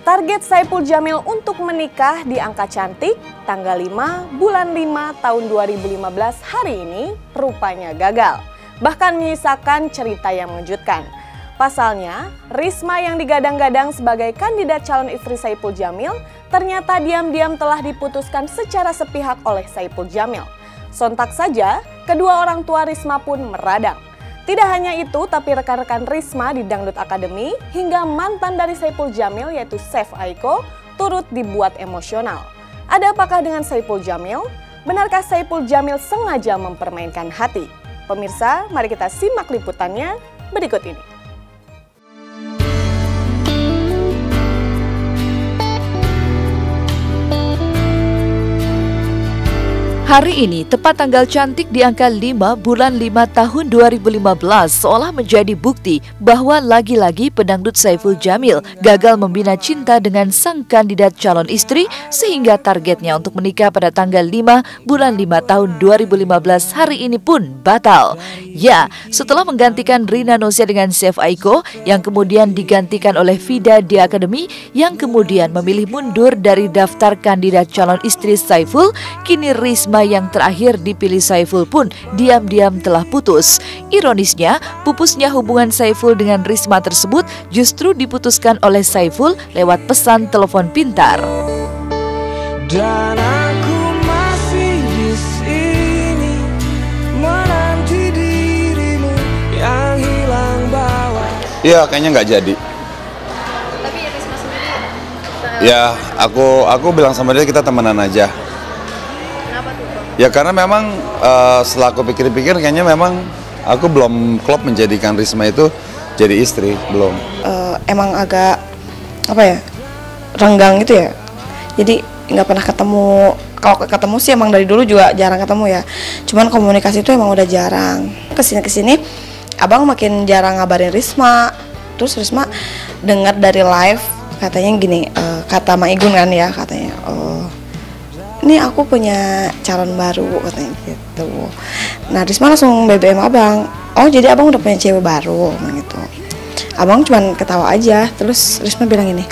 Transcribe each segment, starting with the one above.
Target Saipul Jamil untuk menikah di angka cantik tanggal 5 bulan 5 tahun 2015 hari ini rupanya gagal. Bahkan menyisakan cerita yang mengejutkan. Pasalnya, Risma yang digadang-gadang sebagai kandidat calon istri Saipul Jamil ternyata diam-diam telah diputuskan secara sepihak oleh Saipul Jamil. Sontak saja, kedua orang tua Risma pun meradang. Tidak hanya itu, tapi rekan-rekan Risma di Dangdut Academy hingga mantan dari Saipul Jamil yaitu Chef Aiko turut dibuat emosional. Ada apakah dengan Saipul Jamil? Benarkah Saipul Jamil sengaja mempermainkan hati? Pemirsa, mari kita simak liputannya berikut ini. Hari ini, tepat tanggal cantik di angka 5 bulan 5 tahun 2015 seolah menjadi bukti bahwa lagi-lagi pedangdut Saipul Jamil gagal membina cinta dengan sang kandidat calon istri sehingga targetnya untuk menikah pada tanggal 5 bulan 5 tahun 2015 hari ini pun batal. Ya, setelah menggantikan Rina Nosia dengan Chef Aiko yang kemudian digantikan oleh Vida di Academy yang kemudian memilih mundur dari daftar kandidat calon istri Saipul, kini Risma yang terakhir dipilih Saipul pun diam-diam telah putus. Ironisnya, pupusnya hubungan Saipul dengan Risma tersebut justru diputuskan oleh Saipul lewat pesan telepon pintar. Dan aku masih di sini menanti dirimu yang hilang bawa. Iya, kayaknya nggak jadi. Tapi Risma sendiri Ya, aku bilang sama dia kita temenan aja. kenapa tuh? Ya karena memang setelah aku pikir-pikir kayaknya memang aku belum klop menjadikan Risma itu jadi istri, belum. Emang agak renggang gitu ya. Jadi nggak pernah ketemu. Kalau ketemu sih emang dari dulu juga jarang ketemu ya. Cuman komunikasi itu emang udah jarang. Kesini abang makin jarang ngabarin Risma. Terus Risma dengar dari live katanya gini, kata Ma Igun kan ya katanya. Ini aku punya calon baru katanya gitu. Nah Risma langsung BBM abang. Oh jadi abang udah punya cewek baru gitu. Abang cuman ketawa aja. Terus Risma bilang gini,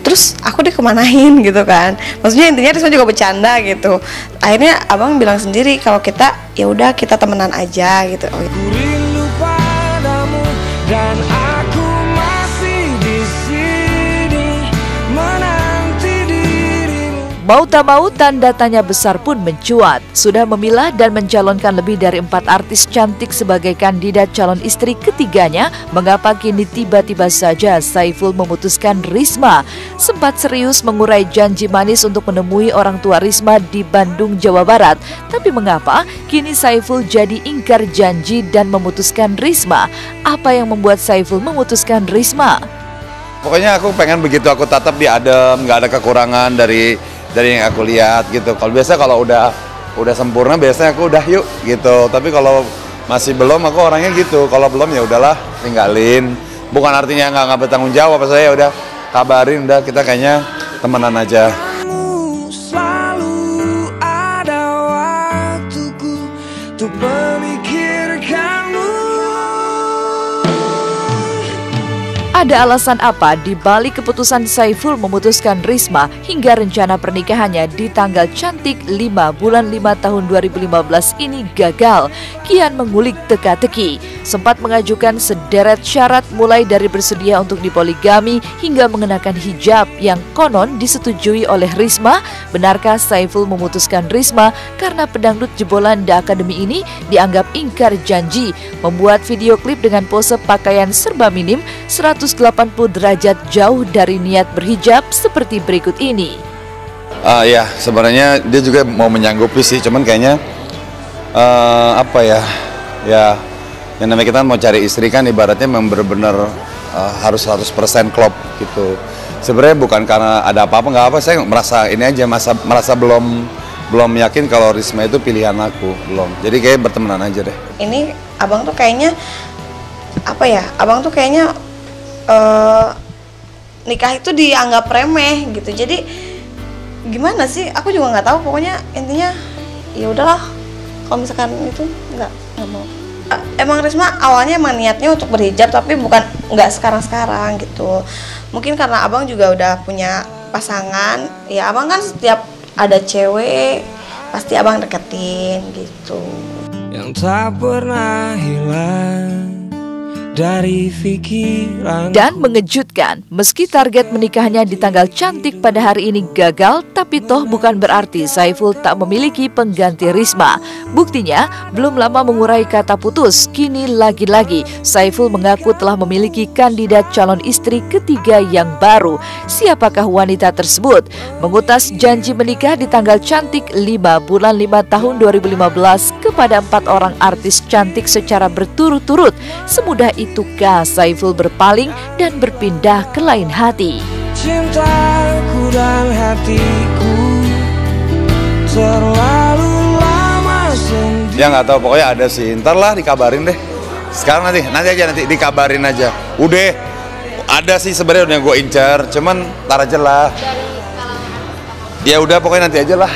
terus aku dikemanain gitu kan. Maksudnya intinya Risma juga bercanda gitu. Akhirnya abang bilang sendiri kalau kita ya udah kita temenan aja gitu. Ku rindu padamu dan aku masih di sini menanti dirimu. Mau tak mau, tanda tanya besar pun mencuat. Sudah memilah dan mencalonkan lebih dari 4 artis cantik sebagai kandidat calon istri ketiganya, mengapa kini tiba-tiba saja Saipul memutuskan Risma? Sempat serius mengurai janji manis untuk menemui orang tua Risma di Bandung, Jawa Barat. Tapi mengapa kini Saipul jadi ingkar janji dan memutuskan Risma? Apa yang membuat Saipul memutuskan Risma? Pokoknya aku pengen begitu aku tatap dia adem, nggak ada kekurangan dari yang aku lihat gitu. Kalau udah sempurna biasanya aku udah yuk gitu. Tapi kalau masih belum aku orangnya gitu. Kalau belum ya udahlah tinggalin. Bukan artinya nggak bertanggung jawab. Saya udah kabarin udah kita kayaknya temenan aja. Selalu ada waktuku untuk memikirkanmu. Ada alasan apa di balik keputusan Saipul memutuskan Risma hingga rencana pernikahannya di tanggal cantik 5 bulan 5 tahun 2015 ini gagal? Kian mengulik teka-teki. Sempat mengajukan sederet syarat mulai dari bersedia untuk dipoligami hingga mengenakan hijab yang konon disetujui oleh Risma. Benarkah Saipul memutuskan Risma karena pedangdut jebolan The Academy ini dianggap ingkar janji, membuat video klip dengan pose pakaian serba minim 180 derajat jauh dari niat berhijab seperti berikut ini. Ya sebenarnya dia juga mau menyanggupi sih, cuman kayaknya ya yang namanya kita mau cari istri kan ibaratnya memang benar-benar harus 100% klop gitu. Sebenarnya bukan karena ada apa-apa, nggak apa, saya merasa ini aja merasa belum yakin kalau Risma itu pilihan aku, belum. Jadi kayak bertemanan aja deh. Ini abang tuh kayaknya abang tuh kayaknya nikah itu dianggap remeh gitu. Jadi gimana sih? Aku juga nggak tahu. Pokoknya intinya ya udahlah. Kalau misalkan itu nggak mau. Emang Risma awalnya emang niatnya untuk berhijab, tapi nggak sekarang gitu. Mungkin karena abang juga udah punya pasangan, ya abang kan setiap ada cewek pasti abang deketin gitu. Yang tak pernah hilang dari pikiran. Dan mengejutkan, meski target menikahnya di tanggal cantik pada hari ini gagal, tapi toh bukan berarti Saiful tak memiliki pengganti Risma. Buktinya, belum lama mengurai kata putus, kini lagi-lagi Saiful mengaku telah memiliki kandidat calon istri ketiga yang baru. Siapakah wanita tersebut? Mengutas janji menikah di tanggal cantik 5 bulan 5 tahun 2015 kepada 4 orang artis cantik secara berturut-turut. Semudah itukah Saiful berpaling dan berpindah ke lain hati? Cintaku dan hatiku terlalu lama sendiri. Ya nggak tahu, pokoknya ada sih. Ntar lah dikabarin deh. Sekarang nanti aja dikabarin aja. Udah ada sih sebenarnya gue incer, cuman ntar aja lah. Ya udah pokoknya nanti aja lah.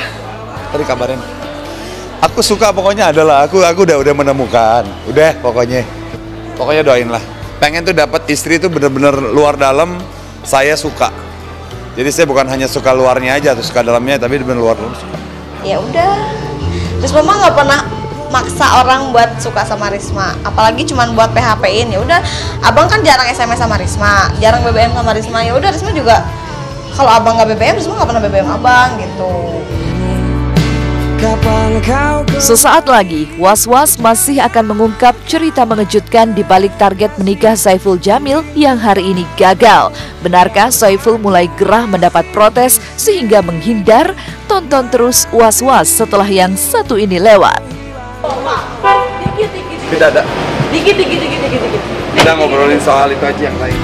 Ntar dikabarin. Aku suka pokoknya adalah aku udah menemukan. Udah pokoknya doain lah. Pengen tuh dapat istri tuh bener-bener luar dalam. Saya suka. Jadi saya bukan hanya suka luarnya aja atau suka dalamnya, tapi bener luar dalam suka. Ya udah. Terus mama nggak pernah maksa orang buat suka sama Risma, apalagi cuman buat PHP-in. Ya udah, abang kan jarang SMS sama Risma, jarang BBM sama Risma. Ya udah, Risma juga kalau abang nggak BBM, Risma nggak pernah BBM abang gitu. Sesaat lagi, Was-Was masih akan mengungkap cerita mengejutkan di balik target menikah Saiful Jamil yang hari ini gagal. Benarkah Saiful mulai gerah mendapat protes sehingga menghindar? Tonton terus Was-Was setelah yang satu ini lewat. Tidak ada. Kita ngobrolin soal itu aja yang lain.